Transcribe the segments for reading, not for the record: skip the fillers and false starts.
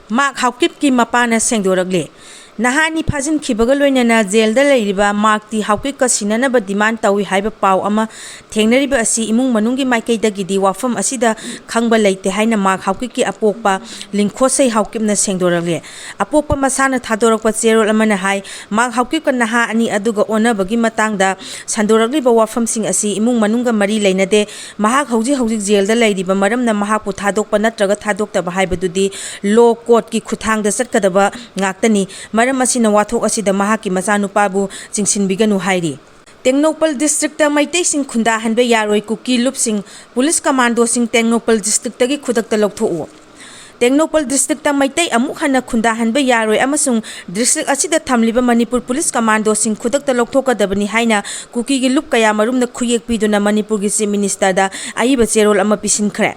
Mark Haokip ki mapana sengdorakli. Nahani phajin khibaga loinana jail da leiriba Mark ti Haokip ka sinanaba demand tawi haiba pau ama thengnariba asi imung manungi Meitei dagi di wafam asida khangba leite haina Mark Haokip ki apokpa lingkhosei Haokip na sengdorakli. Apokpa masana thadorakpa cherol amana hai Mark Haokip ka naha ani aduga onabagi matangda sandorakli ba wafam sing asi imung manunga mari leinade mahak hauji jail da leiriba maramna mahak pu thadokpa natraga thadokta ba haibadudi law court ki khuthang da satkadaba ngaktani Masina wathok asida mahaki machanupabu chingsinbiganu hairi. Tengnopal district ta Meitei sing khunda hanbe yaroi Kuki lup sing police commando sing Tengnopal district tagi khudakta loktho'u. Tengnopal district ta Meitei amuk hana khunda hanbe yaroi amasung district asida thamliba Manipur police commando sing khudakta loktokadabani haina Kuki gi lup kaya marumna khuyek piduna Manipur gi chief minister da aiba cherol ama pisinkhre.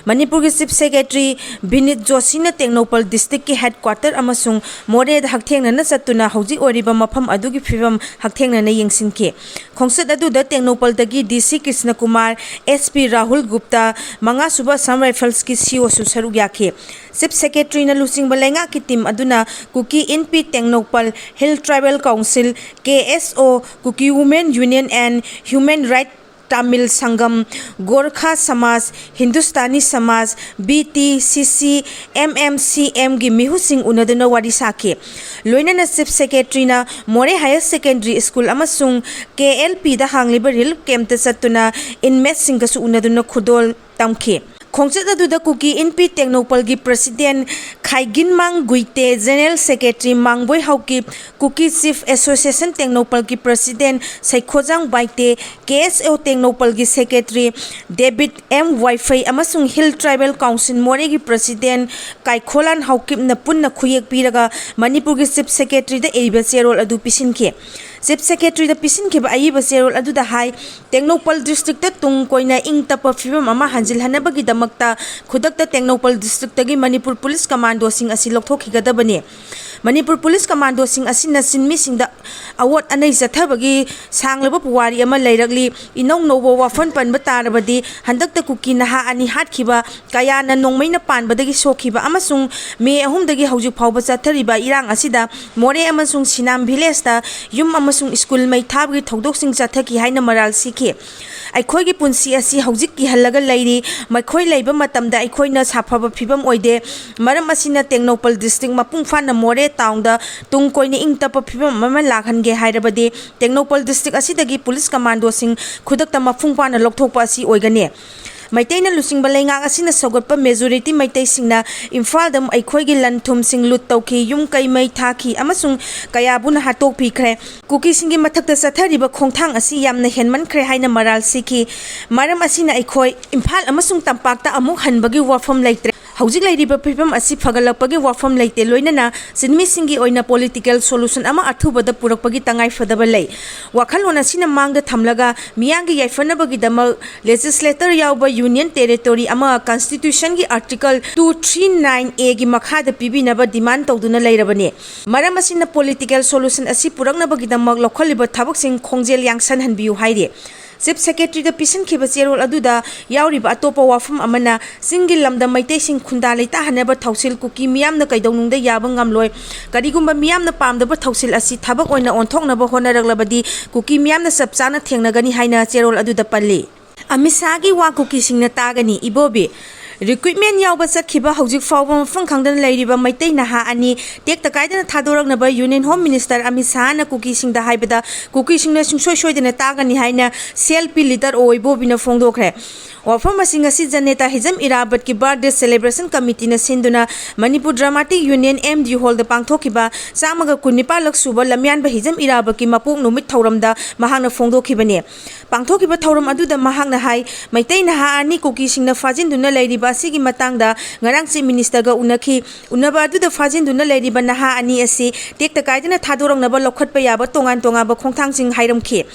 Manipur ki Chief Secretary Binit Joshi na Tengnopal district ki headquarter amasung more da hakthengna na satuna hauji oriba mafam adugi phibam hakthengna na yengsinke. Khongsat adu da Tengnopal dagi DC Krishna Kumar, SP Rahul Gupta, manga suba Assam Rifles ki CO su saruk yakhe. Chief Secretary na lusing balenga ki team aduna Kuki NP Tengnopal Hill Tribal Council, KSO, Kuki Women Union and Human Rights Tamil Sangam, Gorkha Samaj, Hindustani Samaj, BTCC, MMCM gi mihu sing unaduna wari sake. Loina na Chief Secretary na More Higher Secondary School amasung KLP da hangliba relief camp ta satuna inmates sing kasu unaduna khudol tamke. Khongsat aduda Kuki NP Tengnopal gi President Khaigin Mang Guite, General Secretary Mangboi Haokip, Kuki Chief Association Tengnopal gi President Saikhojang Baite, KSO Tengnopal gi Secretary David M. Wifi amasung Hill Tribal Council More gi President Kaikholan Haokip na punna khuyek piraga Manipur gi Chief Secretary da eiba cherol adu pisinke. Chief Secretary da pisinke ba aiba cherol adu da hai Tengnopal district ta tung koina ing tapa phibam ama hanjil hanabagi damakta khudakta Tengnopal district tagi Manipur Police Commando sing asi lokthokigadabani. Manipur Police Commando sing asina sinmi sing da award anai zathabagi sanglaba puwari ama leirakli inong nobo wafan panba tarabadi handakta Kuki naha ani hatkhiba kaya na nongmaina panbadagi sokhiba amasung me ahumdagi haujuk phawba chathariba irang asida More amasung Sinam village ta yum amasung school mai thabgi thodok sing chathaki haina maral sikhe. Aikhoi gi punsi asi haujik ki halaga leiri makhoi leiba matamda aikhoi na saphaba phibam oide maram asina Tengnopal district mapung fana More town da tung koini ing tapa phibam mama lakhange hairabadi Tengnopal district asidagi police commando sing khudakta mafung pana lokthokpa asi oigane. Meitei na lusing balenga asina sogotpa majority Meitei singna Imphal dam aikhoi gi lanthum sing lut tawki yum kai mai thaki amasung kaya buna hatok phikhre. Kuki singi mathakta sathariba khongthang asi yamna henman khre haina maral sikhi maram asina aikhoi Imphal amasung tampakta amuk hanbagi wafam leitre. Haujik leiriba phibam asi phagalakpagi wafam leite loinana sinmi singi oina political solution ama athubada purakpagi tangai fadaba lei. Wakhalona sina mangda thamlaga miyangi yaifanabagi damal legislator yauba Union Territory ama Constitution gi Article 239A gi makhada pibinaba demand tawduna leirabani. Maram asina political solution asi puraknabagi damak lokhaliba thabak sing khongjel yangsan hanbiu haire. Chief Secretary da pisan khiba cherol aduda yauriba atopa wafam amana single lamda Meitei sing khunda leita hanaba thausil Kuki miyamna kaidongnungda yaba ngamloi karigumba miyamna pamdaba thausil asi thabak oina onthoknaba honaraglabadi Kuki miyamna sapchana thengnagani haina cherol aduda palli. Amit gi wa Kuki singna tagani ibobi recruitment yauba sakhiba haujik fawba mafang khangdan leiriba Meitei naha ani tekta kaidana thadoraknaba Union Home Minister Amit na Kuki singda haibada Kuki singna sungsoi soidana tagani haina selfie leader oibobina fongdokre. Wafam asinga si Janeta Hizam Irabat ki birthday celebration committee na sinduna Manipur Dramatic Union MD Hall da pangthokiba samaga kunipa laksuba lamyan ba Hizam Irabat ki mapuk numit thauramda mahangna fongdokhibane. Pangthokiba thauram aduda mahangna hai Meitei naha ani Kuki singna fajinduna leiriba asigi matangda ngarang chief minister ga unakhi unaba aduda fajinduna leiriba naha ani asi tekta kaidana thadoroknaba lokhatpa yaba tongan ba khongthang sing hairamkhi.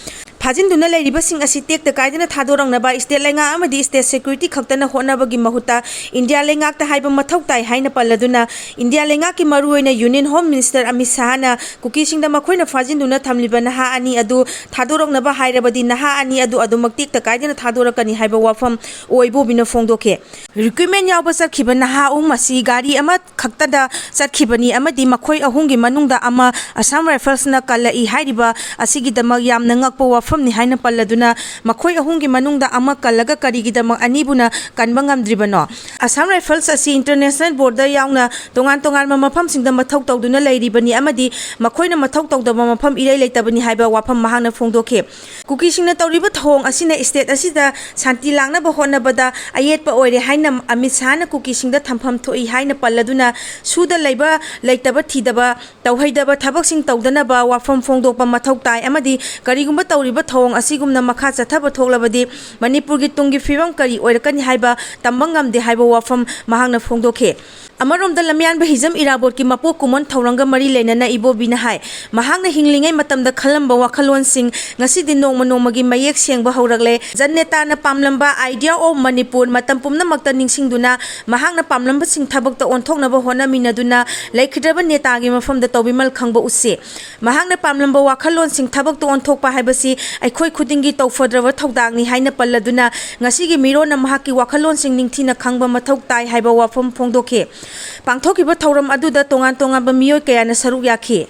फाजिन्दुना लेरिबसिंग असि टेक्ता कायदना थादोरंगनाबा state लेंगा अमदि state security खक्तना होनाबगी महुता India लेंगाकता हाइबा मथौ ताइ हाइना पल्लदुना इंडिया लेंगाकी मरुओइना यूनियन होम मिनिस्टर अमित शाहना कुकीसिंगदा मखोइना फाजिन्दुना थमलिबा नहा अनि अदु थादोरंगनाबा हाइरबदि नहा अनि अदु अदुमक टेक्ता कायदना थादोरकनी हाइबा वाफम ओइबोबिना फोंदोके रिक्रुटमेंट यावबा चटखिबा नहा उमसी गाड़ी अमा खक्तदा चटखिबनी अमदि मखोइ अहुंगी मनुंगदा अमा Assam राइफल्सना कल्लाई हाइरिबा असिगिदमक यामना ngakpa wafamni haina palladuna makhoi ahungi manungda ama kallaga karigidamak anibuna kanba ngamdribano Assam Rifles asi international border yauna tongan mafamsingda mathau tawduna leiribani amadi makhoina mathau tawdaba mafam irai leitabani haiba wafam mahangna phongdoke Kuki singna tawriba thong asina state asida santi langna ba honabada ayetpa oire haina Amit Shahna Kuki singda thampham thoi haina palladuna suda leiba leitaba thidaba tawhaidaba thabak sing tawdana ba wafam phongdokpa mathau tai amadi karigumba tawriba thong asigumna makha chathaba thoglabadi Manipur gi tungi fibam kari oirakani haiba tambangamde haiba wafam mahangna phongdoke Amarom lamyan ba hizam irabot ki mapo kumon thoranga mari lenana ibobina hai mahangna hinglingai matamda khalamba wakhalon sing ngasi din nongmagi mayek sengba haurakle janneta na pamlamba idea of Manipur matam pumna makta ningsingduna mahangna pamlamba sing thabakta onthoknaba hona minaduna laikhidraba neta gi mafamda tawbimal khangba usse mahangna pamlamba wakhalon sing thabakta onthokpa haibasi aikhoi khudingi tawfadraba thodangni haina palladuna ngasi gi mirona mahaki wakhalon sing ningthina khangba mathok tai haiba wafam phongdoke Pangthokiba thoram aduda tongan ba miyoi kayana saruk yakhi